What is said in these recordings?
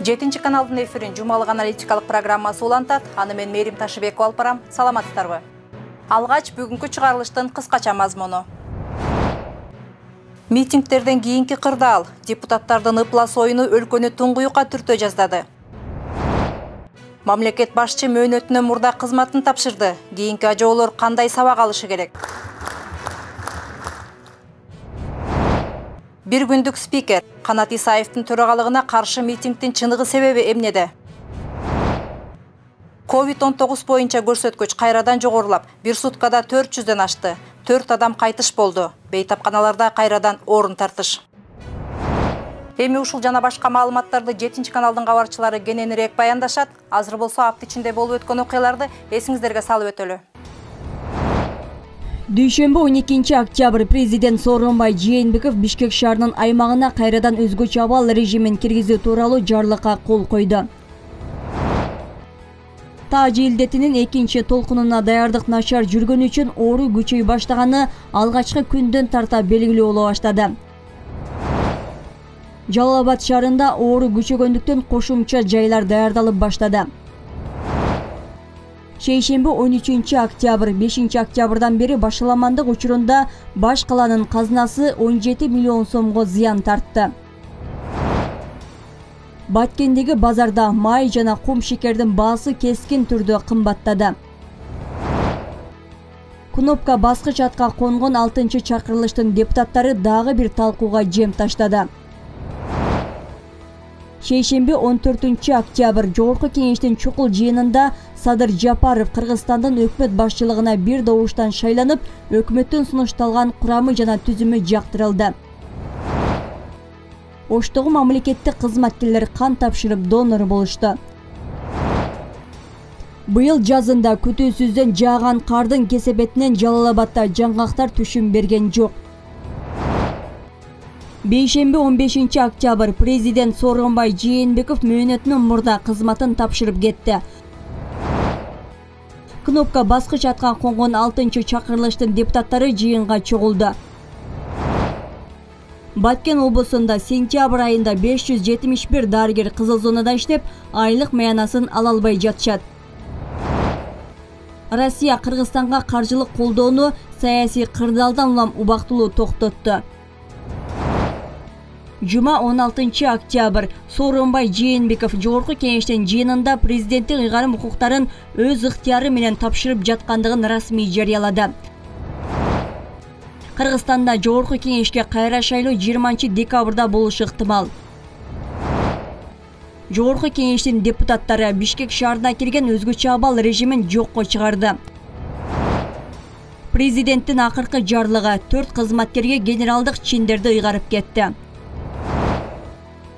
7 каналдын эфирин жумалык аналитикалык программасы улантат. Аны мен Мерим Ташыбекова алып барам. Саламатсыздарбы? Алгач бүгүнкү чыгарылыштын кыскача мазмуну. Митингтерден кийинки кырдаал. Депутаттардын ыплас оюну өлкөнү туңгуюкка түртө жаздады. Мамлекет башчы мөөнөтүнөн мурда кызматын тапшырды. Кийинки ажоолор кандай сабак алышы керек? Бир күндүк спикер Канат Исаевдин төрагалыгына каршы митингдин чыныгы себеби эмнеде? COVID-19 боюнча көрсөткүч кайрадан жогорулап, бир суткада 400дөн ашты. 4 адам кайтыш болду. Бейтапканаларда кайрадан орун тартыш. Эми ушул жана башка маалыматтарды 7 каналдын кабарчылары кененирээк баяндашат. Азыр болсо апта ичинде болуп өткөн окуяларды эсиңиздерге салып өтөлү. Дүйшөмбү 12 октябрь президент Сооронбай Жээнбеков Бишкек шаарынын аймагына кайрадан өзгөчө абал режимин киргизүү тууралуу жарлыкка кол койду. Таа желдетинин 2 толкунуна даярдык начар жүргөн үчүн оору күчөй баштаганы алгачкы күндөн тарта белгилүү боло баштады. Жалал Абад шаарында оору күчөгөндүктөн кошумча жайлар даярдалып баштады. Шейшемби 13 октябрь 5 октябрдан бери башаламандык учурунда баш каланын казынасы 17 миллион сомго зыян тартты. Баткендеги базарда май жана кум шекердин баасы кескин түрдө кымбаттады. Кнопка баскыч атка конгон 6-чакырылыштын депутаттары дагы бир талкууга жем таштады. Шейшемби 14 октябрь Жогорку кеңештин чукул жыйынында Садыр Жапаров Кыргызстандын өкмөт башчылыгына бир добуштан шайланып, өкмөттүн сунушталган курамы жана түзүмү жактырылды. Оштогу мамлекеттик кызматкерлер кан тапшырып донор болушту. Быйыл жазында күтүүсүздөн жааган кардын кесепетинен Жалал Абадда жаңгактар түшүм берген жок. Бейшемби 15 октябрь президент Сооронбай Жээнбеков мөөнөтүнөн мурда кызматын тапшырып кетти. Кнопка баскыч атка конгон 6-чакырылыштын депутаттары жыйынга чогулду. Баткен облусунда сентябрь айында 571 дарыгер кызыл зонада иштеп, айлык маянасын ала албай жатышат. Россия Кыргызстанга каржылык колдоону саясий кырдаалдан улам убактылуу токтотту. Жума 16 октябрь Сооронбай Жээнбеков Жогорку кеңештин жыйынында президенттин ыйгарым укуктарын өз ыктыяры менен тапшырып жаткандыгын расмий жарыялады. Кыргызстанда Жогорку кеңешке кайра шайлоо 20 декабрда болушу ыктымал. Жогорку кеңештин депутаттары Бишкек шаарына кирген өзгөчө абал режимин жокко чыгарды. Президенттин акыркы жарлыгы 4 кызматкерге генералдык чиндерди ыйгарып кетти.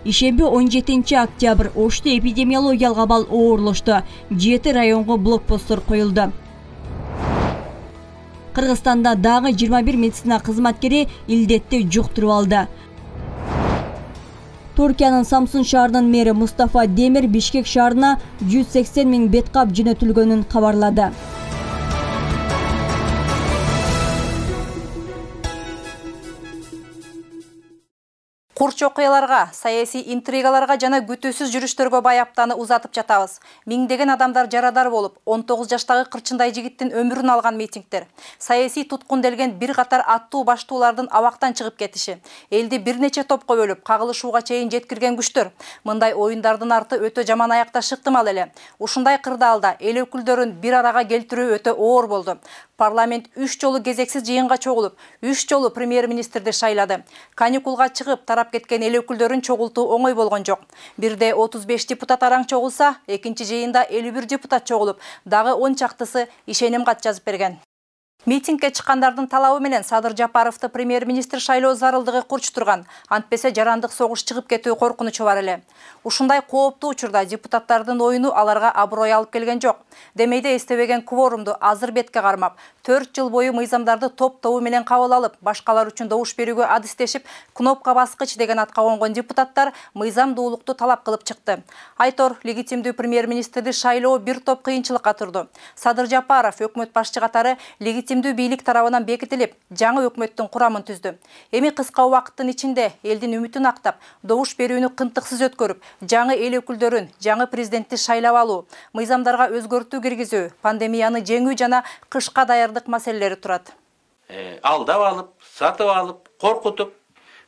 Ишемби 17 октябрь Ошто эпидемиологиялык абал оорлошту. 7 районго блокпосттор коюлду. Кыргызстанда дагы 21 медицина кызматкери илдетти жуктуруп алды. Туркиянын Самсун шаарынын мэри Мустафа Демир Бишкек шаарына 180 000 беткап жөнөтүлгөнүн кабарлады. Курч окуяларга, саясий интригаларга жана күтүүсүз жүрүштөргө баяптаны узатып жатабыз. Миңдеген адамдар жарадар болуп, 19 жаштагы кырчындай жигиттин өмүрүн алган митингдер. Саясий туткунделген бир катар аттуу баштуулардын абактан чыгып кетиши. Элди бир нече топко бөлүп, кагылышууга чейин жеткирген күчтөр. Мындай оюндардын арты өтө жаман аякташ ыктымал эле. Ушундай кырдаалда эл өкүлдөрүн бир арага келтирүү өтө оор болду. Парламент 3 жолу кезексиз жыйынга чогулуп, 3 жолу премьер-министрди шайлады. Каникулга чыгып, тарап кеткен эл өкүлдөрүн чогултуу оңой болгон жок. Бирде 35 депутат араң чогулса, экинчи жыйында 51 депутат чогулуп, дагы 10 чактысы ишеним кат жазып берген. Митингке чыккандардын талабы менен Садыр Жапаровду премьер-министр шайлоо зарылдыгы курч турган. Антпесе жарандык согуш чыгып кетүү коркунучу бар эле. Ушундай кооптуу учурда депутаттардын оюну аларга аброй алып келген жок. Демейде эстебеген кворумду азыр бетке кармап, 4 жыл бою мыйзамдарды топ-тобу менен кабыл алып, башкалар үчүн добуш берүүгө адистешип, кнопка баскыч деген атка конгон депутаттар мыйзамдуулукту талап кылып чыкты. Айтор, легитимдүү премьер-министрди шайлоо бир топ кыйынчылыкка турду. Садыр Жапаров өкмөт башчы катары легитим чечимдүү бийлик тарабынан бекитилип, жаңы өкмөттүн курамын түздү. Эми кыска убакыттын ичинде элдин үмүтүн актап, добуш берүүнү кынтыксыз өткөрүп, жаңы эл өкүлдөрүн, жаңы президентти шайлап алуу, мыйзамдарга өзгөртүү киргизүү, пандемияны жеңүү жана кышка даярдык маселелери турат. Алдап алып, сатып алып, коркутуп,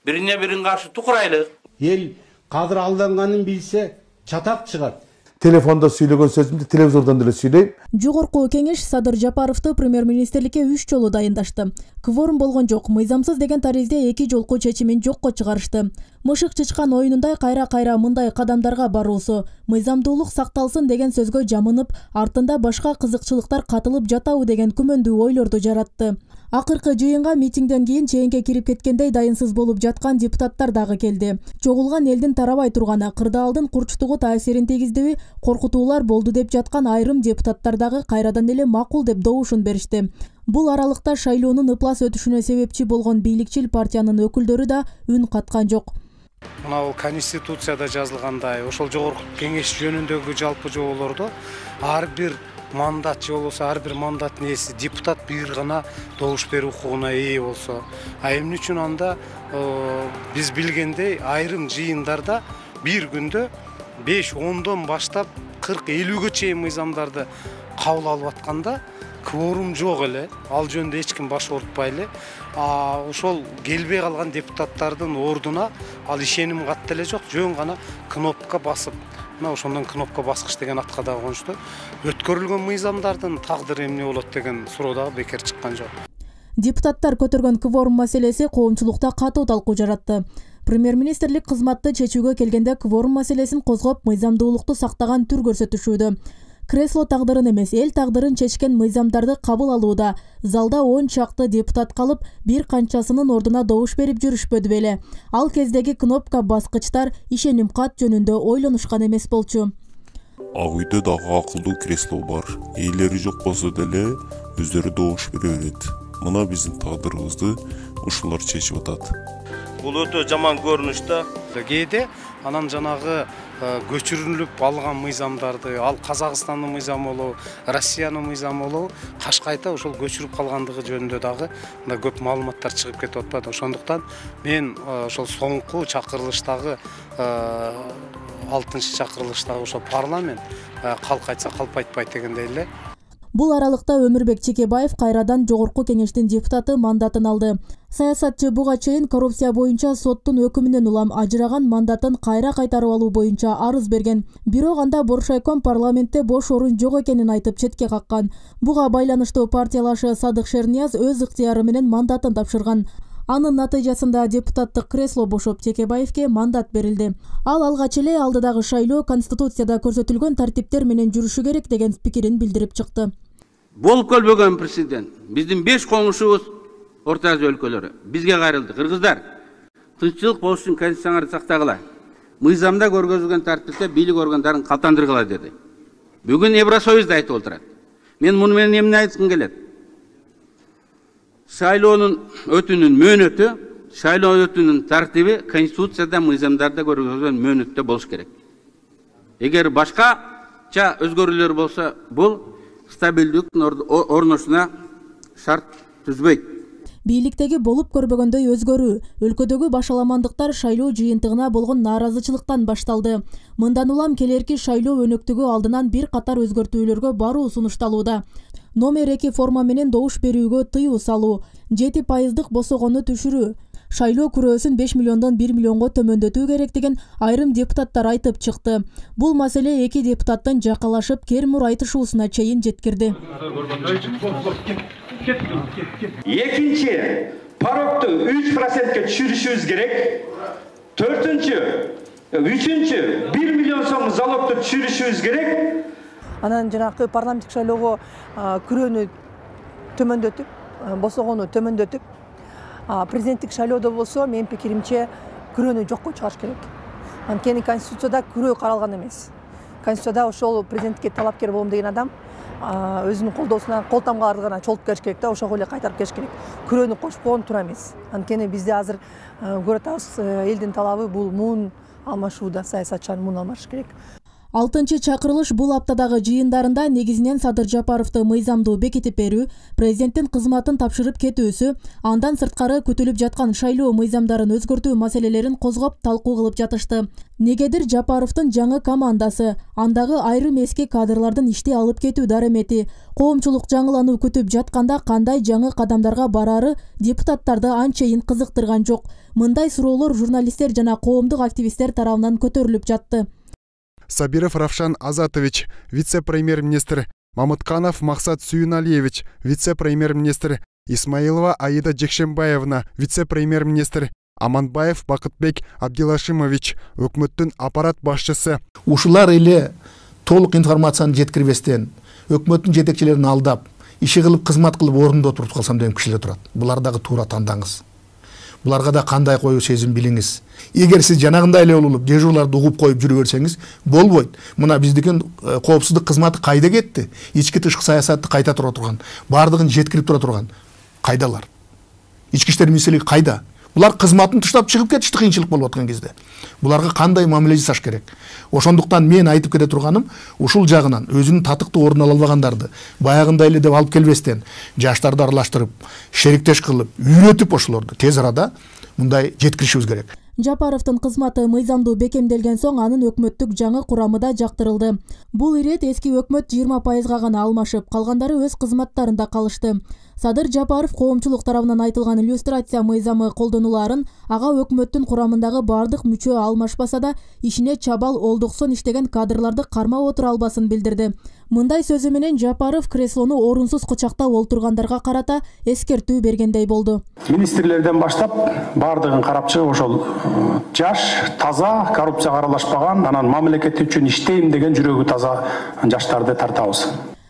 бирине бирин каршы тукурайлык. Ел кадыр алданганын билсе, чатак чыгат. Телефонда сүйлөгөн сөзүмдү телевизордон деле сүйлөйм. Жогорку кеңеш Садыр Жапаровду премьер-министрликке 3 жолу дайындашты. Кворум болгон жок, мыйзамсыз деген таризде 2 жолку чечимин жокко чыгарышты. Мышык чычкан оюнундай кайра-кайра мындай кадамдарга баруусу, мыйзамдуулук сакталсын деген сөзгө жамынып, артында башка кызыкчылыктар катылып жатабы деген күмөндүү ойлорду жаратты. Акыркы жыйынга митингден кийин чейинге кирип кеткендей дайынсыз болуп жаткан депутаттар дагы келди. Чогулган элдин тарабай турганы, кырдаалдын курчтугу таасирин тийгиздеби, коркутуулар болду деп жаткан айрым депутаттар дагы кайрадан эле макул деп добушун беришти. Бул аралыкта шайлоонун ыплас өтүшүнө себепчи болгон бийликчил партиянын өкүлдөрү да үн каткан жок. Мына конституцияда жазылгандай, ошол жогорку кеңеш жөнүндөгү жалпы жоболордо ар бир мандат же болбосо ар бир мандаттын ээси депутат бир гана добуш берүү укугуна ээ болсо, эмне үчүн анда биз билгендей айрым жыйындарда бир күндө 5-10дон баштап 40-50ге чейин мыйзамдарды кабыл алып атканда кворум жок эле, ал жөнүндө эч ким баш оорутпай эле, ошол келбей калган депутаттардын ордуна ал ишеним катты эле жок, жөн гана кнопка басып, мына ошондон кнопка баскыч деген атка дагы конушту. Өткөрүлгөн мыйзамдардын тагдыры эмне болот деген суроо дагы бекер чыккан жок. Депутаттар көтөргөн кворум маселеси коомчулукта катуу талкуу жаратты. Премьер-министрлик кызматты чечүүгө келгенде кворум маселесин козгоп, мыйзамдуулукту сактаган түр көрсөтүшүүдө. Кресло тагдырын эмес, эл тагдырын чечкен мыйзамдарды кабыл алууда залда 10 чакты депутат калып, бир канчасынын ордуна добуш берип жүрүшпөдү беле. Ал кездеги кнопка баскычтар ишеним кат жөнүндө ойлонушкан эмес болчу. Ак үйдө дагы акылдуу кресло бар. Ээлери жок болсо деле өздөрү добуш бере берет. Мына биздин тагдырыбызды ушулар чечип атат. Бул өтө жаман көрүнүш да. Кээде анан жанагы көчүрүлүп алган мыйзамдарды, ал Казакстандын мыйзамы болобу, Россиянын мыйзамы болобу, кашкайта ошол көчүрүп калгандыгы жөнүндө дагы көп маалыматтар чыгып кетип атпады. Ошондуктан мен ошол соңку чакырылыштагы 6-чы чакырылыштагы ошол парламент калк айтса калп айтпайт дегендей эле. Бул аралыкта Өмүрбек Чекебаев кайрадан жогорку кеңештин депутаты мандатын алды. Саясатчы буга чейин коррупция боюнча соттун өкүмүнөн улам ажыраган мандатын кайра кайтарып алуу боюнча арыз берген. Бирок анда Боршайком парламентте бош орун жок экенин айтып четке каккан. Буга байланыштуу партиялашы Садык Шернияз өз ыктыяры менен мандатын тапшырган. Анын натыйжасында депутаттык кресло бошоп Чекебаевке мандат берилди. Ал алгач эле алдыдагы шайлоо Конституцияда көрсөтүлгөн тартиптер менен жүрүшү керек деген пикирин билдирип чыкты. Болуп келбеген президент, биздин 5 коңушубуз Орто Азия өлкөлөрү бизге кайрылды. Кыргыздар, тынччылык болуш үчүн конституцияңарды сактагыла. Мыйзамда көргөзүлгөн тартипте бийлик органдарын калтандыргыла деди. Бүгүн Евросоюз да айтып отурат. Мен муну менен эмне айткым келет? Шайлоонун өтүнүн мөөнөтү, шайлоо өтүнүн тартиби конституцияда мыйзамдарда көргөзүлгөн мөөнөттө болуш керек. Эгер башкача өзгөрүүлөр болсо, бул стабилдүүлүктүн орношуна шарт түзбөйт. Бийликтеги болуп көрбөгөндөй өзгөрүү, өлкөдөгү башаламандыктар шайлоо жыйынтыгына болгон нааразычылыктан башталды. Мындан улам келерки шайлоо өнөктүгү алдынан бир катар өзгөртүүлөргө баруу сунушталууда. Номер 2 форма менен добуш берүүгө тыюу салуу, 7% босогону түшүрүү, шайлоо күрөөсүн 5 миллиондон 1 миллионго төмөндөтүү керек деген айрым депутаттар айтып чыкты. Бул маселе эки депутаттын жакалашып кермур айтышуусуна чейин жеткирди. Экинчи, парокту 3%ке түшүрүшүбүз керек. Үчүнчү, 1 миллион сом залогду түшүрүшүбүз керек. Анан жанагы парламенттик шайлоого күрөөнү төмөндөтүп, босогону төмөндөтүп, президенттик шайлоодо болсо, менин пикиримче, күрөөнү жокко чыгарыш керек. Анткени Конституцияда күрөө каралган эмес. Конституцияда ошол президентке талапкер болом деген адам өзүнүн колдоосуна кол тамгаларды гана чолуп келиш керек да, ошого эле кайтарып келиш керек. Күрөөнү кошпогон туура эмес. Анткени бизде азыр көрүп атабыз, элдин талабы бул муун алмашууда, саясатчылар муун алмашыш керек. 6-чы чакырылыш бул аптадагы жыйындарында негизинен Садыр Жапаровду мыйзамдуу бекитип берүү, президенттин кызматын тапшырып кетүүсү, андан сырткары күтүлүп жаткан шайлоо мыйзамдарын өзгөртүү маселелерин козгоп талкуу кылып жатышты. Негедир Жапаровдун жаңы командасы, андагы айрым эски кадрлардын ишти алып кетүү даремети, коомчулук жаңылануу күтүп жатканда кандай жаңы кадамдарга барары депутаттарды анчейин кызыктырган жок. Мындай суроолор журналисттер жана коомдук активисттер тарабынан көтөрүлүп жатты. Сабиров Равшан Азатович, вице-премьер-министр, Мамытканов Максат Сүйүналиевич, вице-премьер-министр, Исмаилова Аида Жекшембаевна, вице-премьер-министр, Аманбаев Бакытбек Абдилашимович, өкмөттүн аппарат башчысы. Ушулар эле толук информацияны жеткирбестен, өкмөттүн жетекчилерин алдап, иши кылып кызмат кылып орунда отуруп калсам деген кишилер турат. Булар дагы туура тандаңыз. Буларга да кандай коюу сезим билиңиз. Эгер сиз жанагындай эле болуп, дежурларды угуп коюп жүрө берсеңиз, болбойт. Мына биздикин коопсуздук кызматы кайда кетти? Ички тышкы саясатты кайта тура турган, бардыгын жеткирип тура турган. Кайдалар? Ички иштер министрлиги кайда? Булар кызматын таштап чыгып кетишти кыйынчылык болуп аткан кезде. Буларга кандай мамиле жасаш керек? Ошондуктан мен айтып кете турганым, ушул жагынан өзүнүн татыктуу орун ала албагандарды баягындай эле деп алып келбестен, жаштарды аралаштырып, шериктеш кылып, үйрөтүп ошолорду тез арада мындай жеткиришибиз керек. Жапаровдун кызматы мыйзамдуу бекемделген соң анын өкмөттүк жаңы курамы да жактырылды. Бул ирет эски өкмөт 20%га гана алмашып, калгандары өз кызматтарында калышты. Садыр Жапаров коомчулук тарабынан айтылган иллюстрация мыйзамы колдонуларын ага өкмөттүн курамындагы бардык мүчө алмашпаса да, ишине чабал олдуксон иштеген кадрларды кармап отура албасын билдирди. Мындай сөзү менен Жапаров креслону орунсуз кучактап олтургандарга карата эскертүү бергендей болду. Министрлерден баштап бардыгын карап чыгып ошол жаш, таза, коррупцияга аралашпаган, анан мамлекет үчүн иштейм деген жүрөгү таза жаштарды тартабыз.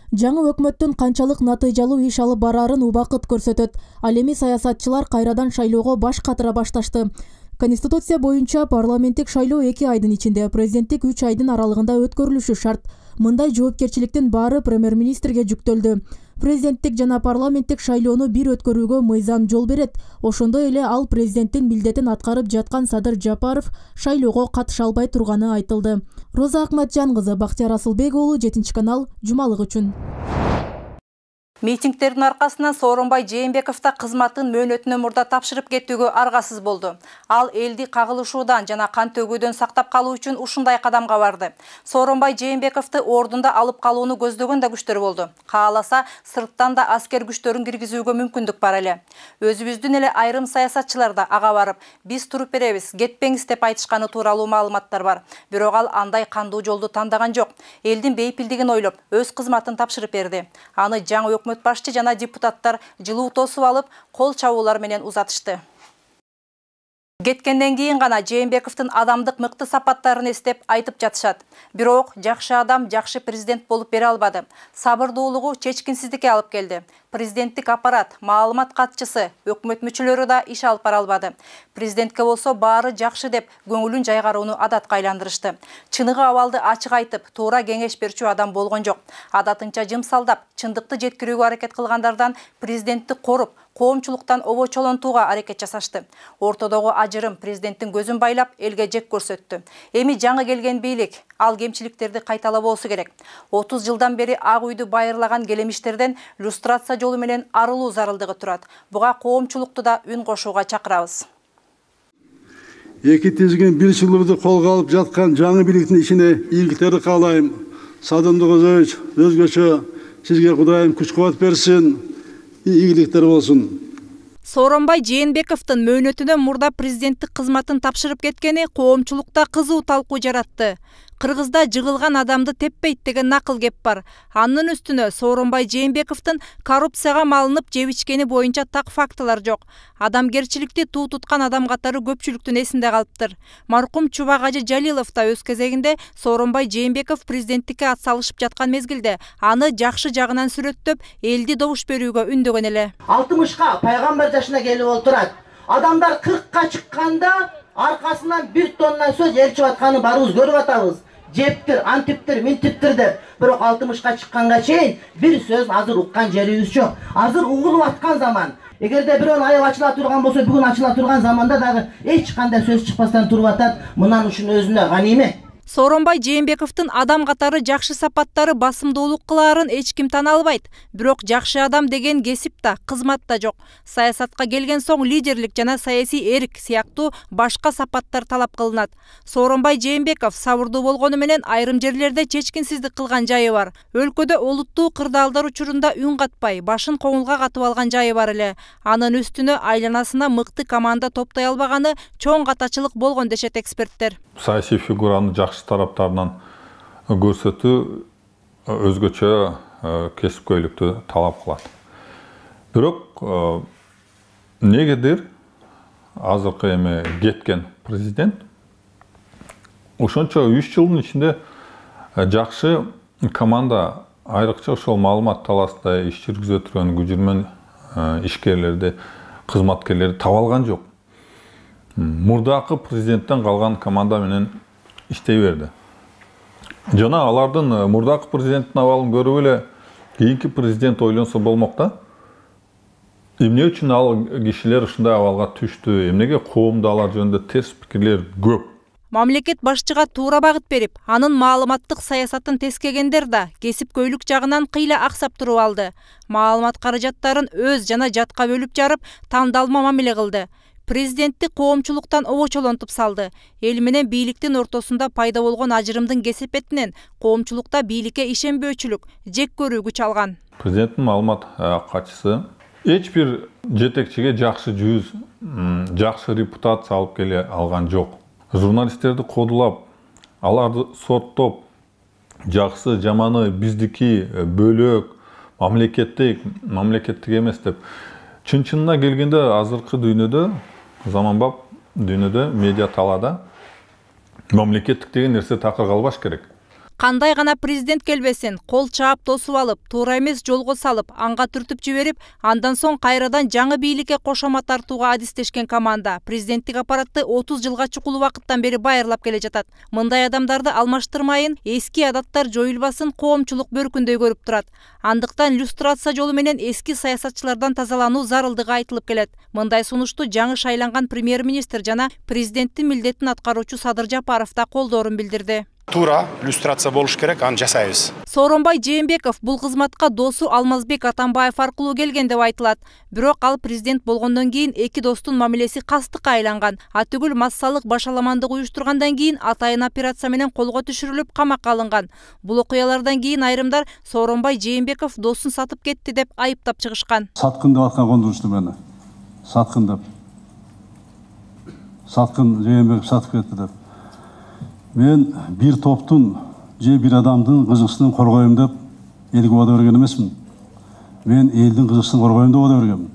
Жаңы өкмөттүн канчалык натыйжалуу иш алып барарын убакыт көрсөтөт. Ал эми саясатчылар кайрадан шайлоого баш катыра башташты. Конституция боюнча парламенттик шайлоо 2 айдын ичинде, президенттик 3 айдын аралыгында өткөрүлүшү шарт. Мындай жоопкерчиликтин баары премьер-министрге жүктөлдү. Президенттик жана парламенттик шайлоону бир өткөрүүгө мыйзам жол берет. Ошондой эле ал президенттин милдетин аткарып жаткан Садыр Жапаров шайлоого катыша албай турганы айтылды. Роза Акматжан кызы, Бактияр Асылбек уулу, 7 канал, жумалык үчүн. Митингтердин аркасынан Сооронбай Жээнбеков кызматын мөөнөтүнөн мурда тапшырып кетүүгө аргасыз болду. Ал элди кагылышуудан жана кан төгүүдөн сактап калуу үчүн ушундай кадамга барды. Сооронбай Жээнбековду ордунда алып калууну көздөгөн да күчтөр болду. Кааласа сырттан да аскер күчтөрүн киргизүүгө мүмкүндүк бар эле. Өзүбүздүн эле айрым саясатчылар да ага барып, биз туруп беребиз, кетпеңиз деп айтышканы тууралуу маалыматтар бар. Бирок ал андай кандуу жолду тандаган жок. Элдин бейпилдигин ойлоп, өз кызматын тапшырып берди. Аны жаңы өкмөт башчы жана депутаттар жылуу тосуп алып, кол чабуулар менен узатышты. Кеткенден кийин гана Жээнбековдун адамдык мыкты сапаттарын эстеп айтып жатышат. Бирок жакшы адам жакшы президент болуп бере албады. Сабырдуулугу чечкинсиздикке алып келди. Президенттик аппарат, маалымат катчысы, өкмөт мүчөлөрү да иш алып бара албады. Президентке болсо баары жакшы деп көңүлүн жайгарууну адатка айландырышты. Чыныгы абалды ачык айтып, туура кеңеш берчү адам болгон жок. Адатынча жымсалдап, чындыкты жеткирүүгө аракет кылгандардан президентти коруп, коомчулуктан обочолонтууга аракет жасашты. Ортодогу ажырым президенттин көзүн байлап, элге жек көрсөттү. Эми жаңы келген бийлик ал кемчиликтерди кайталабоосу керек. 30 жылдан бери Ак үйдү байырлаган келемиштерден люстрация жолу менен арылуу зарылдыгы турат. Буга коомчулукту да үн кошууга чакырабыз. Эки тизген бир жылыбызды колго алып жаткан жаңы бийликтин ишине ийгиликтерди каалайм. Садындык өзөч, өзгөчө сизге Кудайым күч-кубат берсин, ийгиликтер болсун. Сооронбай Жээнбековдун мөөнөтүнөн мурда президенттик кызматын тапшырып кеткени коомчулукта кызуу талкуу жаратты. Кыргызда жыгылган адамды теппейт деген накыл кеп бар. Анын үстүнө Сооронбай Жээнбековдун коррупцияга малынып жеп ичкени боюнча так фактылар жок. Адамгерчиликти туу туткан адам катары көпчүлүктүн эсинде калыптыр. Маркум Чубак Ажы Жалилов да өз кезегинде Сооронбай Жээнбеков президенттикке ат салышып жаткан мезгилде аны жакшы жагынан сүрөттөп, элди добуш берүүгө үндөгөн эле. 60-ка пайгамбар жашына келип отурат. Адамдар 40-ка чыкканда аркасынан 1 тонна сөз ээрчип атканын баарыбыз көрүп атабыз. Жептир, антиптир, минтиптир деп. Бирок 60-ка чыкканга чейин бир сөз азыр уккан жерибиз жок. Азыр угулуп аткан заман. Эгерде бирөөнүн аял ачыла турган болсо, бүгүн ачыла турган заманда дагы эч кандай сөз чыкпастан туруп атат. Мынан ушунун өзүнө ганимет. Сооронбай Жээнбековдун адам катары жакшы сапаттары басымдуулук кылаарын эч ким тана албайт. Бирок жакшы адам деген кесип да, кызмат да жок. Саясатка келген соң лидерлик жана саясий эрк сыяктуу башка сапаттар талап кылынат. Сооронбай Жээнбеков сабырдуу болгону менен айрым жерлерде чечкинсиздик кылган жайы бар. Өлкөдө олуттуу кырдаалдар учурунда үн катпай, башын коңулга катып алган жайы бар эле. Анын үстүнө айланасына мыкты команда топтой албаганы чоң катачылык болгон дешет эксперттер. Саясий фигураны жакшы тараптарынан көрсөтүү өзгөчө кесипкөйлүктү талап кылат. Бирок негедир азыркы эми кеткен президент ошончо 3 жылдын ичинде жакшы команда, айрыкча ошол маалымат талаасында иш жүргүзө турган күжүрмөн ишкерлерди, кызматкерлерди таба алган жок. Мурдакы президенттен калган команда менен иштей берди. Жана алардын мурдакы президенттин абалын көрүп эле кийинки президент ойлонсо болмок да. Эмне үчүн ал кишилер ушундай абалга түштү? Эмнеге коомдо алар жөнүндө терс пикирлер көп? Мамлекет башчыга туура багыт берип, анын маалыматтык саясатын тескегендер да кесипкөйлүк жагынан кыйла аксап туруп алды. Маалымат каражаттарын өз жана жатка бөлүп жарып, тандалма мамиле кылды. Президентти коомчулуктан обочолонтуп салды. Эл менен бийликтин ортосунда пайда болгон ажырымдын кесепетинен коомчулукта бийликке ишенбөөчүлүк, жек көрүү күч алган. Президенттин маалымат катчысы эч бир жетекчиге жакшы жүз, жакшы репутация алып келе алган жок. Журналисттерди кодулап, аларды сорттоп, жакшы, жаманы, биздики, бөлөк, мамлекеттик эмес деп. Чын-чынына келгенде азыркы дүйнөдө, заманбап дүйнөдө, медиа талаада мамлекеттик деген нерсе такыр калбаш керек. Кандай гана президент келбесин, кол чаап тосуп алып, туура эмес жолго салып, анга түртүп жиберип, андан соң кайрадан жаңы бийликке кошомо тартууга адистешкен команда президенттик аппаратты 30 жылга чукул убакыттан бери байырлап келе жатат. Мындай адамдарды алмаштырмайын, эски адаттар жоюлбасын коомчулук бөркүндөй көрүп турат. Андыктан люстрация жолу менен эски саясатчылардан тазалануу зарылдыгы айтылып келет. Мындай сунушту жаңы шайланган премьер-министр жана президенттин милдетин аткаруучу Садыр Жапаров да колдоорун билдирди. Туура люстрация болуш керек, аны жасайбыз. Сооронбай Жээнбеков бул кызматка досу Алмазбек Атамбаев аркылуу келген деп айтылат. Бирок ал президент болгондон кийин эки достун мамилеси кастыкка айланган. Атүгүл массалык башаламандык уюштургандан кийин атайын операция менен колго түшүрүлүп камакка алынган. Бул окуялардан кийин айрымдар Сооронбай Жээнбеков досун сатып кетти деп айыптап чыгышкан. Саткын деп аткан кондурушту мени. Саткын деп. Саткын Жээнбеков сатып кетти деп. Мен bir топтун же bir адамдын кызыкчылыгын коргоюм деп элге убада берген эмесмин. Мен элдин кызыкчылыгын коргоюм деп убада бергенмин.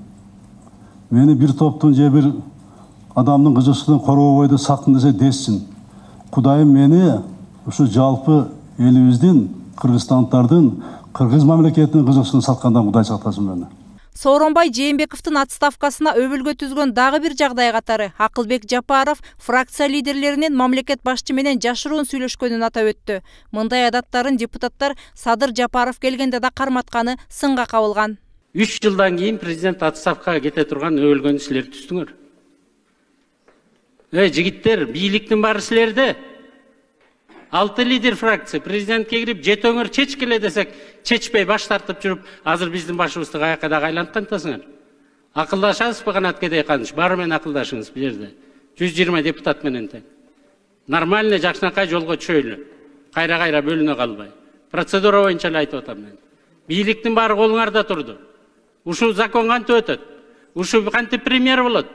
Мени bir топтун же bir адамдын кызыкчылыгын коргобойду саткын десе десsin. Кудайым мени ушу жалпы элибиздин, кыргызстандардын, кыргыз мамлекетинин кызыкчылыгын саткандан Кудай сактасын мени. Сооронбай Жээнбековдун отставкасына өбүлгө түзгөн дагы бир жагдай катары Акылбек Жапаров фракция лидерлеринин мамлекет башчы менен жашыруун сүйлөшкөнүн атап өттү. Мындай адаттарын депутаттар Садыр Жапаров келгенде да карматканы сынга кабылган. 3 жылдан кийин президент отставкага кете турган өбүлгөн силер түстүңөр. Жигиттер, бийликтин баары силерде. 6 лидер фракция президентке кирип жетөңөр чечкиле десек, чечпей баш тартып жүрүп, азыр биздин башыбызды каяка да айланткантасыңар. Акылдашасызбы Канат Кедей Каныш? Баары менен акылдашыңыз бул жерде. 120 депутат менен тең. Нормально жакшынакай жолго түшөйлү. Кайра бөлүнө калбай. Процедура боюнча эле айтып атам мен. Бийликтин баары колуңарда турду. Ушул закон кантип өтөт? Ушул кантип премьер болот?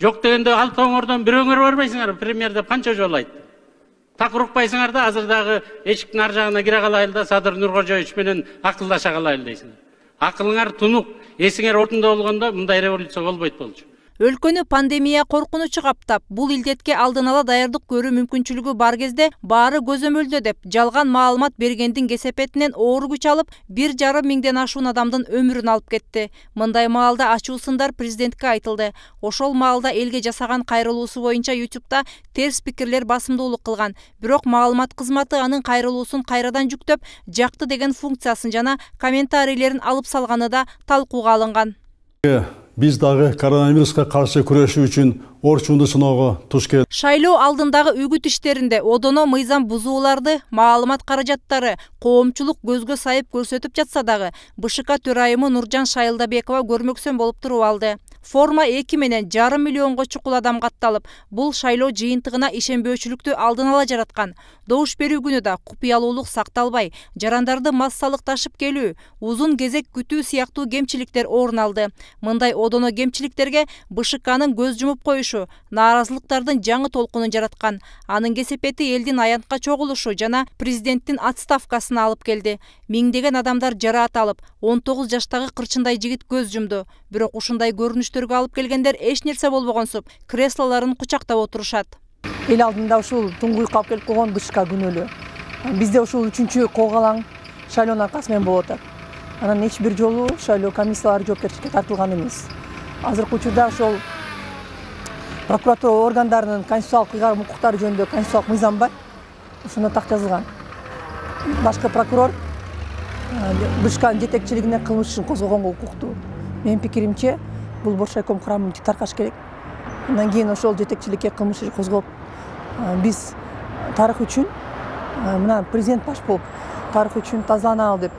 Жок дегенде алтооңордон бирөөңөр барбайсыңар, премьер деп канча жолу айтты. Так урукпайсыңар да азырдагы эшиктин ар жагына кире калайлы да Садыр Нуркожоевич менен акылдаша калайлы дейсиңер. Акылыңар тунук, эсиңер ордунда болгондо мындай революция болбойт болчу. Өлкөнү пандемия коркунучу каптап, бул илдетке алдын ала даярдык көрүү мүмкүнчүлүгү бар кезде баары көзөмөлдө деп жалган маалымат бергендин кесепетинен оор күч алып, 1,5 миңден ашуун адамдын өмүрүн алып кетти. Мындай маалда ачуу сындар президентке айтылды. Ошол маалда элге жасаган кайрылуусу боюнча YouTube'да терс пикирлер басымдуулук кылган. Бирок маалымат кызматы анын кайрылуусун кайрадан жүктөп, жакты деген функциясын жана комментарийлерин алып салганы да талкууга алынган. Биз дагы коронавируска каршы күрөшүү үчүн орчунду сыноого туш келди. Шайлоо алдындагы үгүт иштеринде одоно мыйзам бузууларды, маалымат каражаттары, коомчулук көзгө сайып көрсөтүп жатса дагы, БШК төрайымы Нуржан Шайылдабекова көрмөксөн болуп туруп алды. Форма 2,5 миллионго чукул адам катталып, бул шайлоо жыйынтыгына ишенбөөчүлүктү алдын ала жараткан. Добуш берүү күнү да купуялуулук сакталбай, жарандарды массалык ташып келүү, узун кезек күтүү сыяктуу кемчиликтер орун алды. Мындай одоно кемчиликтерге БШКнын көз жумуп коюшу, нааразылыктардын жаңы толкунун жараткан. Анын кесепети элдин аянтка чогулушу жана президенттин отставкасына алып келди. Миңдеген адамдар жараат алып, 19 жаштагы кырчындай жигит көз жумду. Бирок ушундай көрүнүштөргө алып келгендер эч нерсе болбогонсуп, креслолорун кучактап отурушат. Эл алдында ушул туңгуйук алып келип койгон БШК күнөөлүү. Бизде ушул 3-чү колгалаң шайлоонун аркасы менен болуп атат. Анан эч бир жолу шайлоо комиссиялары жоопкерчиликке тартылган эмес. Азыркы учурда ошол прокуратура органдарынын конституциялык ыйгарым укуктары жөнүндө конституциялык мыйзам бар. Ошондо так жазылган. Башкы прокурор БШКнын жетекчилигине кылмыш ишин козгогонго укуктуу. Менин пикиримче, бул Боршайком курамын таркаш керек. Андан кийин ошол жетекчиликке кылмыш ишин козгоп, биз тарых үчүн, мына президент баш болуп, тарых үчүн тазаланалы деп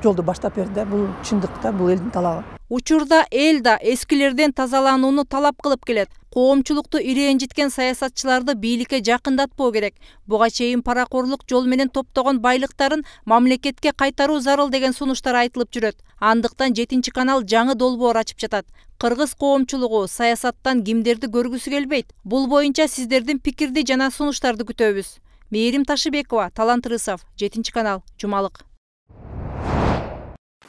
жолду баштап берди. Бул чындыкта бул элдин талабы. Учурда эл да эскилерден тазаланууну талап кылып келет. Коомчулукту ирэнжиткен саясатчыларды бийликке жакындатпоо керек. Буга чейин паракорлук жол менен топтогон байлыктарын мамлекетке кайтаруу зарыл деген сунуштар айтылып жүрөт. Андыктан 7 канал жаңы долбоор ачып жатат. Кыргыз коомчулугу саясаттан кимдерди көргүсү келбейт? Бул боюнча сиздердин пикирди жана сунуштарды күтөбүз. Мээрим Ташыбекова, Талант Рысов, 7 канал, Жумалык.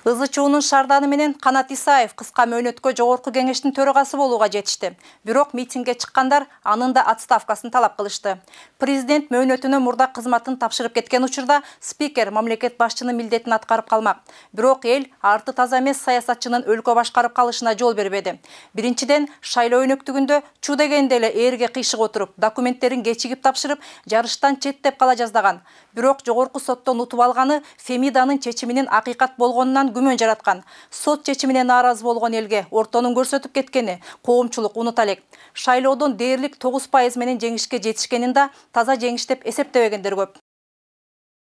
ызычуунун шарданы менен Канат Исаев кыска мөөнөткө жогорку кеңештин төрагасы болууга жетишти. Бирок митингге чыккандар анын да отставкасын талап кылышты. Президент мөөнөтүнө мурда кызматын тапшырып кеткен учурда спикер мамлекет башчынын милдетин аткарып калмак. Бирок эл арты таза эмес саясатчынын өлкө башкарып калышына жол бербеди. Биринчиден, шайлоо өнөктүгүндө чу дегенде эле ээрге кыйшык отуруп, документтерин кечигип тапшырып, жарыштан четтеп кала жаздаган. Бирок жогорку соттон утуп алганы Фемиданын чечиминин акыйкат болгонунан күмөн жараткан. Сот чечимине нааразы болгон элге ортонун көрсөтүп кеткени коомчулук унута элек. Шайлоодон дээрлик 9% менен жеңишке жетишкенин да таза жеңиш деп эсептебегендер көп.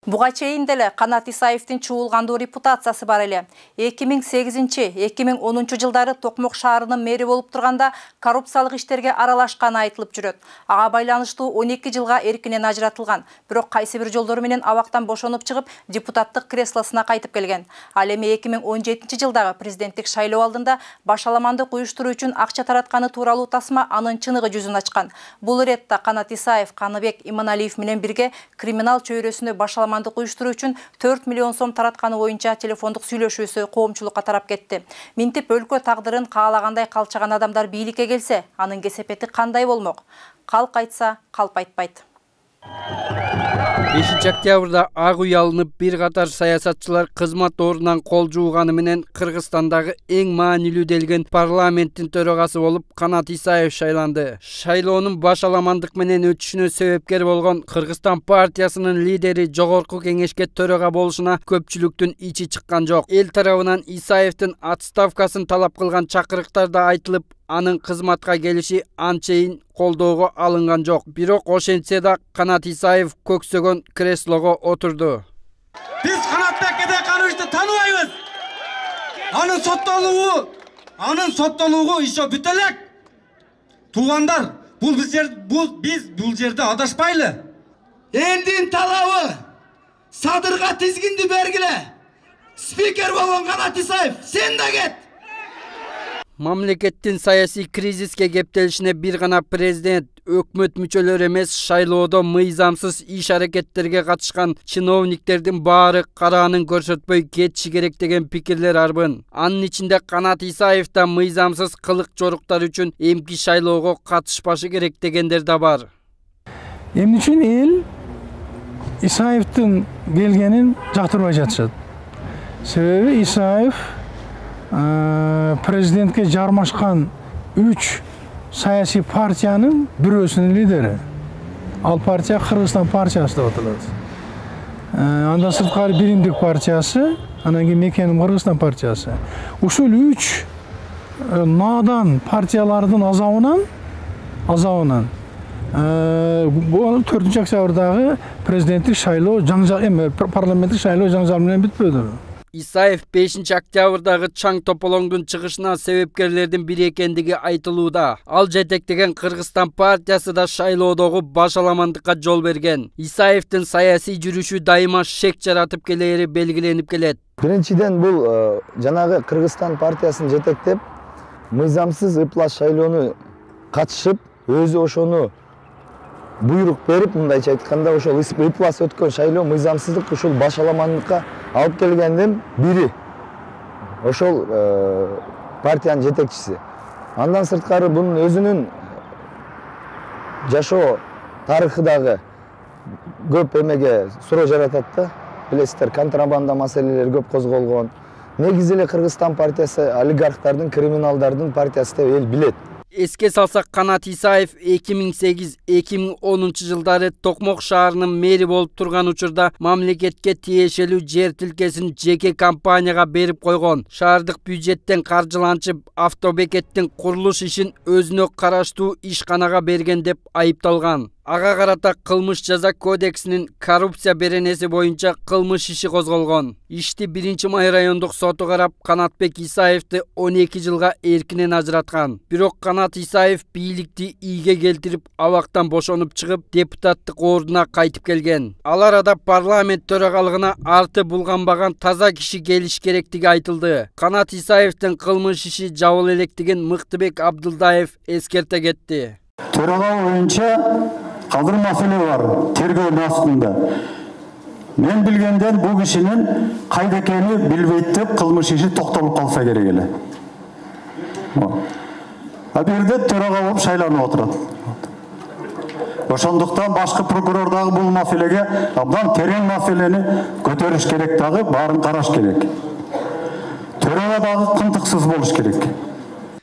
Буга чейин деле Канат Исаевдин чуулгандуу репутациясы бар эле. 2008-2010 жылдары Токмок шаарынын мэри болуп турганда коррупциялык иштерге аралашканы айтылып жүрөт. Ага байланыштуу 12 жылга эркинен ажыратылган. Бирок кайсы бир жолдору менен абактан бошонуп чыгып, депутаттык креслосуна кайтып келген. Ал эми 2017 жылдагы президенттик шайлоо алдында башаламандык уюштуруу үчүн акча таратканы тууралуу тасма анын чыныгы жүзүн ачкан. Бул иретте Канат Исаев, Каныбек Иманалиев менен бирге криминал чөйрөсүнө башаламандык уюштуруу үчүн 4 миллион сом таратканы боюнча телефондук сүйлөшүүсү коомчулукка тарап кетти. Минтип өлкө тагдырын каалагандай калчаган адамдар бийликке келсе, анын кесепети кандай болмок? Калк айтса, калп айтпайт. 5 октябрда ак үй алынып, бир катар саясатчылар кызмат ордунан кол жууганы менен Кыргызстандагы эң маанилүү делген парламенттин төрагасы болуп Канат Исаев шайланды. Шайлоонун башаламандык менен өтүшүнө себепкер болгон Кыргызстан партиясынын лидери жогорку кеңешке төрага болушуна көпчүлүктүн ичи чыккан жок. Эл тарабынан Исаевдин отставкасын талап кылган чакырыктар да айтылып, анын кызматка келиши анчейин колдоого алынган жок. Бирок ошентсе да Канат Исаев көксөгөн креслого отурду. Биз Канатбекке карышты тааныбайбыз. Анын соттолугу ишо бүтө элек. Туугандар, биз бул жерде адашпайлы. Элдин талабы садырга тизгинди бергиле. Спикер болгон Канат Исаев, сен да кет. Мамлекеттин саясий кризиске кептелишине бир гана президент, өкмөт мүчөлөрү эмес, шайлоодо мыйзамсыз иш аракеттерге катышкан чиновниктердин баары караанын көрсөтпөй кетиши керек деген пикирлер арбын. Анын ичинде Канат Исаев да мыйзамсыз кылык жоруктар үчүн эмки шайлоого катышпашы керек дегендер да бар. Эмне үчүн эл Исаевдин келгенин жактырбай жатышат? Себеби Исаев президентке жармашкан 3 саясий партиянын бирөөсүнүн лидери. Ал партия Кыргызстан партиясы деп аталат. Андан сырткары Биримдик партиясы, анан кийин Мекеним Кыргызстан партиясы. Ушул 3 надан партиялардын азабынан бул 4 октябрдагы президенттик шайлоо парламенттик шайлоо жаңжал менен бүтпөдү. Исаев 5 октябрдагы чаң тополоңдун чыгышына себепкерлердин бири экендиги айтылууда. Ал жетектеген Кыргызстан партиясы да шайлоодогу башаламандыкка жол берген. Исаевдин саясий жүрүшү дайыма шек жаратып келери белгиленип келет. Биринчиден бул жанагы Кыргызстан партиясын жетектеп, мыйзамсыз ыплас шайлоону катышып, өзү ошону буйрук берип, мындайча айтканда, ошол ыплас өткөн шайлоо мыйзамсыздык ушул башаламандыкка алып келгендин бири. Ошол партиянын жетекчиси. Андан сырткары бунун өзүнүн жашоо тарыхы дагы көп эмеге суроо жаратат да. Билесиздер, контрабанда маселелери көп козголгон. Негизи эле Кыргызстан партиясы олигархтардын, криминалдардын партиясы деп эл билет. Эске салсак, Канат Исаев 2008-2010 жылдары Токмок шаарынын мэри болуп турган учурда мамлекетке тиешелүү жер тилкесин жеке компанияга берип койгон. Шаардык бюджеттен каржыланчып, автобекеттин курулуш ишин өзүнө караштуу ишканага берген деп айыпталган. Ага карата кылмыш жаза кодексинин коррупция беренеси боюнча кылмыш иши козголгон. Ишти 1-май райондук соту карап, Канатбек Исаевди 12 жылга эркинен ажыраткан. Бирок Канат Исаев бийликти ийге келтирип, абактан бошонуп чыгып, депутаттык ордуна кайтып келген. Ал арада парламент төрагалыгына арты булганбаган таза киши келиш керектиги айтылды. Канат Исаевдин кылмыш иши жабыл электигин Мыктыбек Абдылдаев эскерте кетти. Төрага боюнча калдыр маселе бар, тергөө астында. Мен билгенден бул кишинин кайда экени билбейт деп кылмыш иши токтолуп калса керек эле. А бул жерде төрага болуп шайланып отурат. Ошондуктан башкы прокурор дагы бул маселеге абдан терең маселени көтөрүш керек, дагы баарын караш керек. Төрага дагы кынтыксыз болуш керек.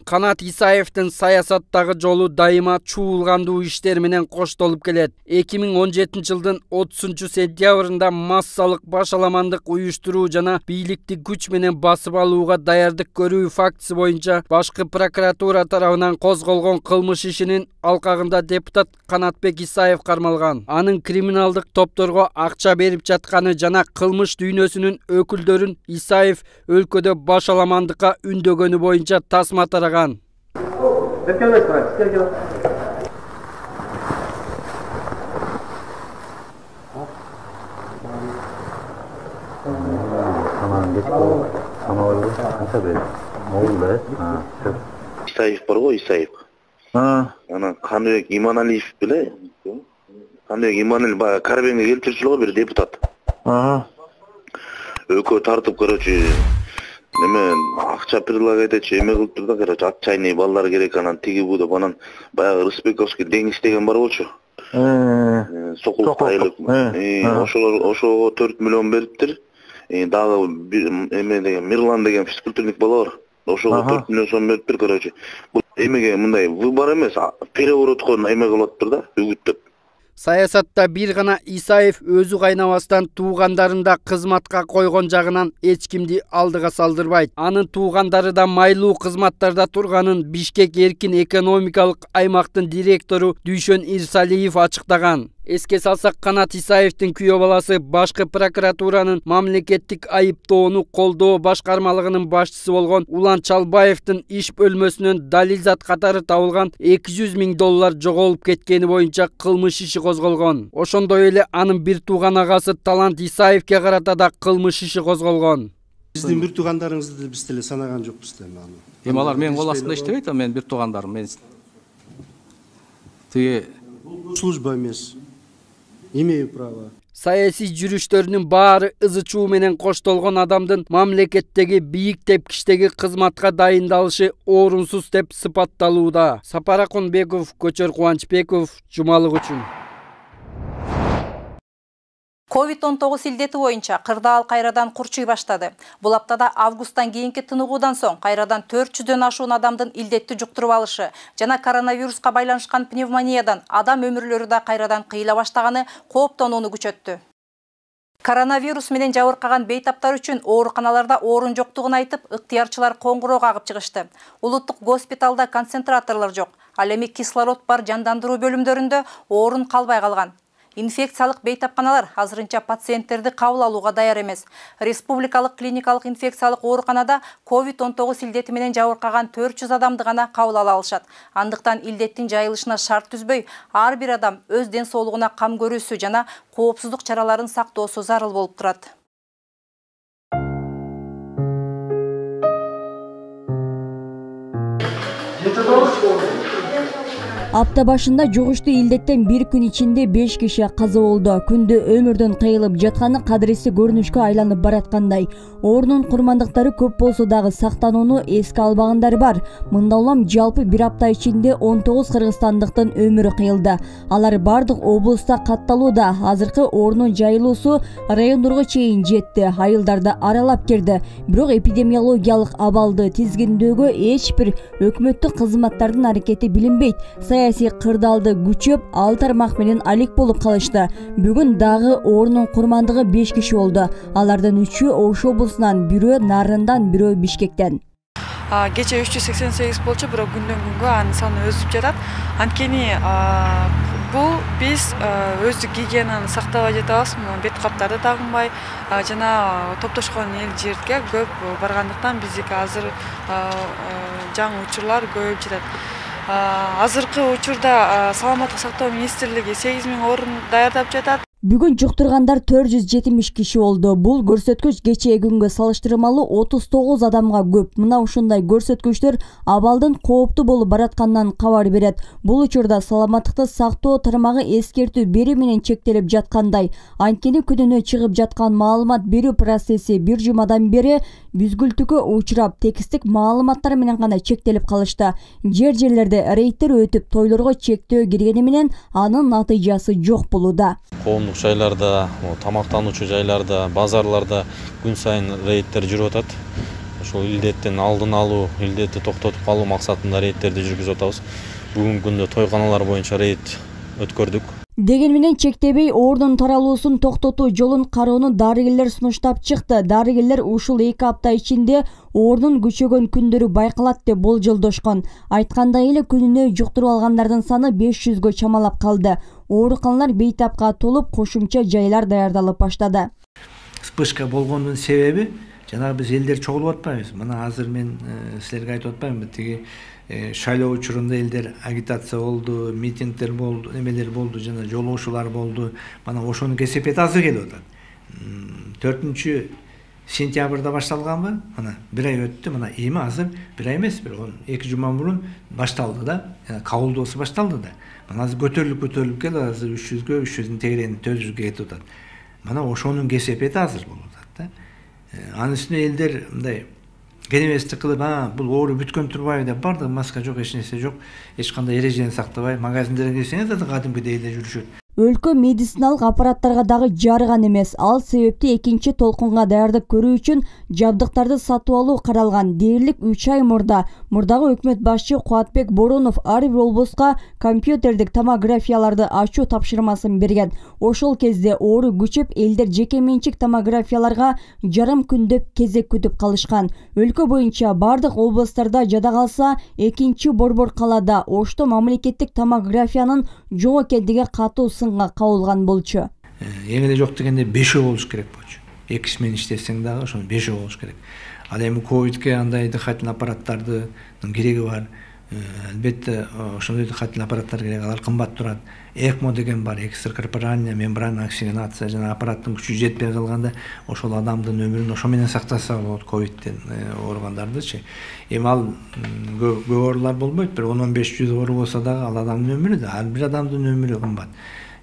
Канат Исаевдин саясаттагы жолу дайыма чуулгандуу иштер менен коштолуп келет. 2017 жылдын 30 сентябрында массалык башаламандык уюштуруу жана бийликти күч менен басып алууга даярдык көрүү фактысы боюнча башкы прокуратура тарабынан козголгон кылмыш ишинин алкагында депутат Канатбек Исаев кармалган. Анын криминалдык топторго акча берип жатканы жана кылмыш дүйнөсүнүн өкүлдөрүн Исаев өлкөдө башаламандыкка үндөгөнү боюнча тасма тараган. Исаев бар ғой, Исаев. Ана Каныбек Иманалиев биле. Каныбек Иманалиев баягы Карабенге келип жүрчү ғой, бир депутат. Өкө тартып, короче, неме акча предлагать этчи, эме кылып турду, короче, отчаянный балдар керек, анан тиги бу деп, анан баягы Рысбековский Деңиз деген бар болчу. Сокулук тайылып. Ошого 4 миллион бериптир. Дагы эме деген Мирлан деген физкультурник бала бар. Ошого 4 миллион сом бериптир, короче. Бул эмеге мындай выбор эмес, перевороткон эме кылып да, үгүттөп. Саясатта бир гана Исаев өзү кайнабастан туугандарында кызматка койгон жагынан эч кимди алдыга салдырбайт. Анын туугандары да майлуу кызматтарда турганын Бишкек эркин экономикалык аймактын директору Дүйшөн Ирсалиев ачыктаган. Эске салсак, Канат Исаевдин күйөө баласы башкы прокуратуранын мамлекеттик айыптоону колдоо башкармалыгынын башчысы болгон Улан Чалбаевдин иш бөлмөсүнөн далилзат катары табылган $200,000 жоголуп кеткени боюнча кылмыш иши козголгон. Ошондой эле анын бир тууган агасы Талант Исаевге карата да кылмыш иши козголгон. Биздин бир туугандарыңызды биз деле санаган жокпуз да. Эми алар менин кол астында иштебейт, менин бир туугандарым, мен тиги служба эмес. Имею право. Саясий жүрүштөрүнүн баары ызы чуу менен коштолгон адамдын мамлекеттеги бийик тепкичтеги кызматка дайындалышы орунсуз деп сыпатталууда. Сапар Акунбеков, Көчөр Кубанычбеков, Жумалык үчүн. COVID-19 илдети боюнча Кырдаал кайрадан курчуй баштады. Бул аптада августтан кийинки тыныгуудан соң кайрадан 400дөн ашуун адамдын илдетти жуктуруп алышы жана коронавируска байланышкан пневмониядан адам өмүрлөрү да кайрадан кыйыла баштаганы кооптонууну күчөттү. Коронавирус менен жабыркаган бейтаптар үчүн ооруканаларда орун жоктугун айтып, ыктыярчылар коңгуроо кагып чыгышты. Улуттук госпиталда концентраторлор жок. Ал эми кислород бар жандандыруу бөлүмдөрүндө орун калбай калган. Инфекциялык бейтапканалар азырынча пациенттерди кабыл алууга даяр эмес. Республикалык клиникалык инфекциялык ооруканада COVID-19 илдети менен жабыркаган 400 адамды гана кабыл ала алышат. Андыктан илдеттин жайылышына шарт түзбөй, ар бир адам өз ден соолугуна кам көрүүсү жана коопсуздук чараларын сактоосу зарыл болуп турат. Апта башында жугуштуу илдеттен bir күн ичинде 5 киши каза болду. Күндө өмүрдөн кыйылып жатканы кадыресси көрүнүшкө айланып бараткандай. Оорунун курмандыктары көп болсо дагы сактанууну эске албагандары бар. Мында улам жалпы bir апта ичинде 19 кыргызстандыктын өмүрү кыйылды. Алар бардык облуста катталууда. Азыркы оорунун жайылуусу райондорго чейин жетти. Айылдарды аралап кирди. Бирок эпидемиологиялык абалды тизгиндөөгө эч бир өкмөттүк кызматтардын аракети билинбейт. Саясий кырдаалды күчөп, ал тармак менен алек болуп калышты. Бүгүн дагы оорунун курмандыгы 5 киши болду. Алардын 3-ü Ош облусунан, бирөө Нарындан, бирөө Бишкектен. Кече 388 болчу, бирок күндөн күнгө анын саны өсүп жатат. Анткени бул биз өздүк гигиенаны сактабай жатабыз, бет каптарды тагынбай, жана топтошкон эл жерге көп баргандыктан биздики азыр жаңы учурлар көбөйүп жатат. Азыркы учурда Саламаттык сактоо министрлиги 8000 орун даярдап жатат. Бүгүн жуктургандар 470 киши болду. Бул көрсөткүч кечээ күнгө салыштырмалуу 39 адамга көп. Мына ушундай көрсөткүчтөр абалдын кооптуу болуп баратканынан кабар берет. Бул учурда саламаттыкты сактоо тармагы эскертүү берүү менен чектелип жаткандай. Анткени күнүнө чыгып жаткан маалымат берүү процесси бир жумадан бери бүзгүлтүккө учурап, текстик маалыматтар менен гана чектелип калышты. Жерлерде рейдтер өтүп, тойлорго чектөө киргени менен анын натыйжасы жок болууда. Коомдук жайларда, тамактануучу жайларда, базарларда күн сайын рейдтер жүрүп атат. Ошол илдеттин алдын алуу, илдетти токтотуп калуу максатында рейдтерди жүргүзүп атабыз. Бүгүнкү күндө тойканалар боюнча рейд өткөрдүк. Деген менен чектебей оорунун таралуусун токтотуу жолун кароону дарыгерлер сунуштап чыкты. Дарыгерлер ушул 2 апта ичинде оорунун күчөгөн күндөрү байкалат деп болжолдошкон. Айткандай эле күнүнө жуктуруп алгандардын саны 500гө чамалап калды. Ооруканалар бейтапка толуп, кошумча жайлар даярдалып баштады. Вспышка болгондун себеби жанагы биз элдер чогулуп атпайбыз. Мына азыр мен силерге айтып атпаймынбы, тиги шайлоо учурунда элдер агитация болду, митингдер болду, эмелер болду, жана жолугушуулар болду. Мана ошонун кесепети азыр келип атат. 4 сентябрда башталганбы? Мына 1 ай өттү. Мына эми азыр 1 ай эмес, бирок 2 жума мурун башталды да. Кабылдоосу башталды да. Мына азыр көтөрүлүп келип, азыр 300гө, 300дүн тегерени 400гө кетип атат. Мына ошонун кесепети азыр болуп атат да. Анын үстүнө элдер мындай кенеместик кылып, бул оору бүткөн турбайбы деп бардыгы маска жок, эч нерсе жок, эч кандай эрежени сактабай, магазиндерге кирсеңиз да кадимкидей эле жүрүшөт. Өлкө медициналык аппараттарга дагы жарыган эмес. Ал себепти экинчи толкунга даярдык көрүү үчүн жабдыктарды сатып алуу каралган. Дээрлик 3 ай мурдагы өкмөт башчы Кубатбек Боронов ар бир облуска компьютердик томографияларды ачуу тапшырмасын берген. Ошол кезде оору күчөп, элдер жеке менчик томографияларга жарым күндөп кезек күтүп калышкан. Өлкө боюнча бардык облустарда жада калса, экинчи борбор калаада Ошто мамлекеттик томографиянын жок экендиги катуу сынга кабылган болчу. Эң эле жок дегенде 5 болуш керек болчу. 2 киши менен иштесең дагы ошону 5 болуш керек. Ал эми ковидке андай дыхательный аппараттардын кереги бар. Албетте ошондой дыхательный аппараттар керек, алар кымбат турат. ЭКМО деген бар, экстракорпоральная мембранная оксигенация жана аппараттын күчү жетпей калганда ошол адамдын өмүрүн ошо менен сактаса болот, ковидтен ооругандардычы. Эми ал көп оорулар болбойт, бир 10-15 оору болсо дагы ал адамдын өмүрү да, ар бир адамдын өмүрү кымбат.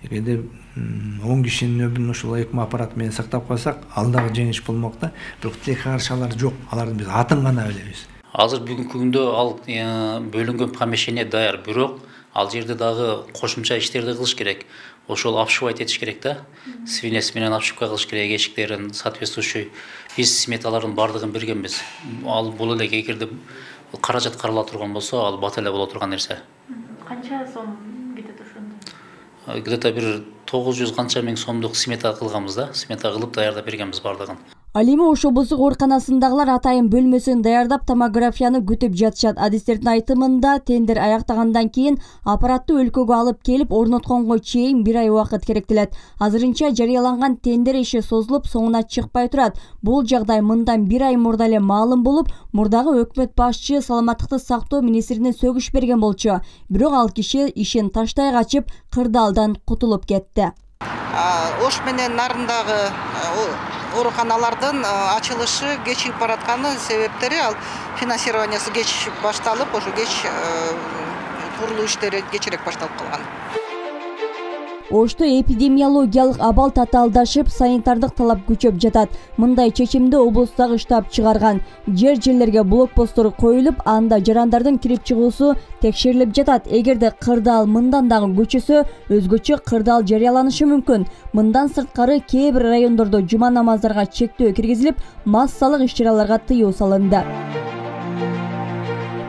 Эгерде 10 кишинин өмүрүн ошол ЭКМО аппараты менен сактап калсак, ал дагы жеңиш болмок да. Бирок лекарстволор жок, алардын биз атын гана билебиз. Азыр бүгүнкү күндө ал бөлүнгөн помещение даяр, бирок ал жерде дагы кошумча иштерди кылыш керек. Ошол обшивать этиш керек да. Свинец менен обшивка кылыш керек, эшиктерин соответствующий. Биз сметалардын бардыгын бергенбиз. Ал бул эле эгерде каражат карала турган болсо, ал бат эле боло турган нерсе. Канча сом кетет ошондо? где-то бир 900 канча миң сомдук смета кылганбыз да, смета кылып даярдап бергенбиз бардыгын. Ал эми Ош облустук ооруканасындагылар атайын бөлмөсүн даярдап томографияны күтүп жатышат. Адистердин айтымында тендер аяктагандан кийин аппаратты өлкөгө алып келип орнотконго чейин 1 ай убакыт керектелет. Азырынча жарыяланган тендер иши созулуп соңуна чыкпай турат. Бул жагдай мындан 1 ай мурда эле маалым болуп, мурдагы өкмөт башчы саламаттыкты сактоо министрине сөгүш берген болчу. Бирок ал киши ишин таштай качып, кырдаалдан кутулуп кетти. Ош менен нарындагы ооруканалардын ачылышы кечигип баратканы себептери ал финансированиясы кеч башталып, ошо кеч курулуу иштери кечирээк башталып калган. Ошто эпидемиологиялык абал татаалдашып, санитардык талап күчөп жатат. Мындай чечимди облустагы штаб чыгарган. Жерлерге блокпосттор коюлуп, анда жарандардын кирип чыгуусу текшерилип жатат. Эгерде кырдаал мындан дагы көчөсө, өзгөчө кырдаал жарыяланышы мүмкүн. Мындан сырткары кээ бир райондордо жума намаздарга чектөө киргизилип, массалык иш-чараларга тыюу салынды.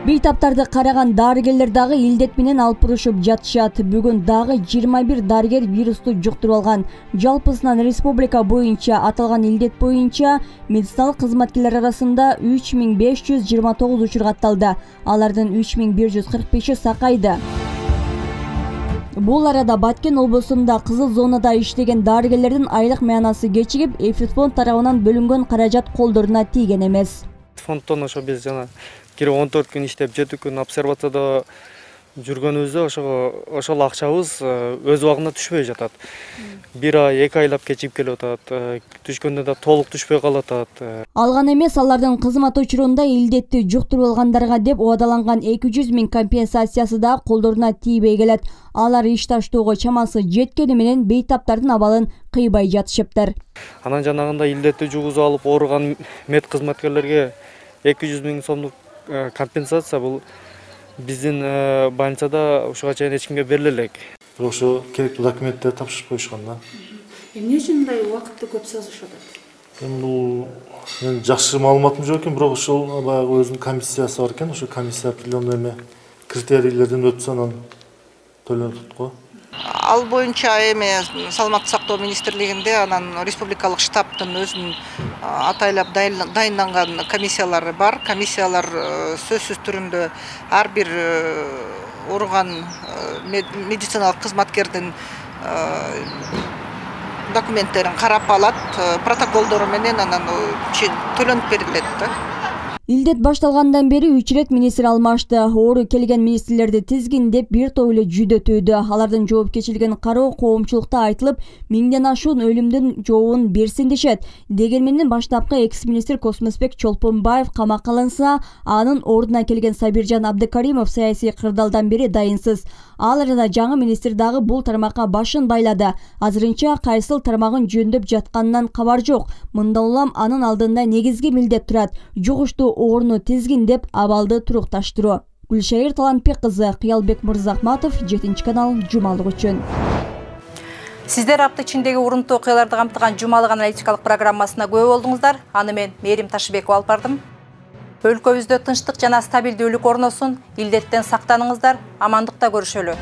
Бейтаптарды караган дарыгерлер дагы илдет менен алпурушуп жатышат. Бүгүн дагы 21 дарыгер вирусту жуктуруп алган. Жалпысынан республика боюнча аталган илдет боюнча медициналык кызматкерлер арасында 3529 учур катталды. Алардын 3145-и сакайды. Бул арада Баткен облусунда кызыл зонада иштеген дарыгерлердин айлык маянасы кечигип, Эфисфонд тарабынан бөлүнгөн каражат колдоруна тийген эмес. Фонддон ошо биз жана 14 күн иштеп 7 күн обсервацияда жүргөнүбүздө ошол акчабыз өз убагында түшпөй жатат. 1 ай, 2 айлап кечип келип атат. Түшкөндө да толук түшпөй калат. Алган эмес, алардын кызмат учурунда илдетти жуктуруп алгандарга деп убадаланган 200 000 компенсациясы да колдоруна тийбей келет. Алар иш таштоого чамасы жеткени менен бейтаптардын абалын кыйбай жатышыптыр. Анан жанагында илдетти жугузуп алып ооруган мед кызматкерлерге 200 000 сомдук компенсация бул биздин больницада ушуга чейин эч кимге бериле элек. Бирок ошо керектүү документтерди тапшырып коюшкан да. Эмне үчүн мындай убакытты көп созушуп атат? Бул мен жакшы маалыматым жок экен, бирок ошол баягы өзүнүн комиссиясы бар экен, ошо комиссия определенный эме критерийлерден өтсө анан төлөнөт го. Ал боюнча эми саламаттык сактоо министрлигинде анан республикалык штабтын өзүнүн атайлап дайынданган комиссиялары бар. Комиссиялар сөзсүз түрүндө ар бир ооруган медициналык кызматкердин документтерин карап алат, протоколдору менен анан төлөнүп берилет да. Илдет башталгандан бери 3 рет министр алмашты. Оору келген министрлерди тизгиндеп бир топ эле жүдөтүүдө. Алардын жоопкерчилигин кароо коомчулукта айтылып, 1000ден ашуун өлүмдүн жообун берсин дешет. Дегенменен баштапкы экс-министр Космосбек Чолпонбаев камакка алынса, анын ордуна келген Сабиржан Абдыкаримов саясий кырдаалдан бери дайынсыз. Ал арада жаңы министр дагы бул тармакка башын байлады. Азырынча кайсыл тармагын жөндөп жатканынан кабар жок. Мында улам анын алдында негизги милдет турат. Жугуштуу орну тизгиндеп абалды турукташтыруу. Гүлшайыр Талантбек кызы, Кыялбек Мырзахматов, 7-канал жумалык үчүн. Сиздер апта ичиндеги урунтуу окуяларды камтыган жумалык аналитикалык программасына күбө болдуңуздар. Аны мен Мээрим Ташыбекова алып бардым. Өлкөбүздө тынчтык жана стабилдүүлүк орносун, илдеттен сактаныңыздар, амандыкта көрүшөлү.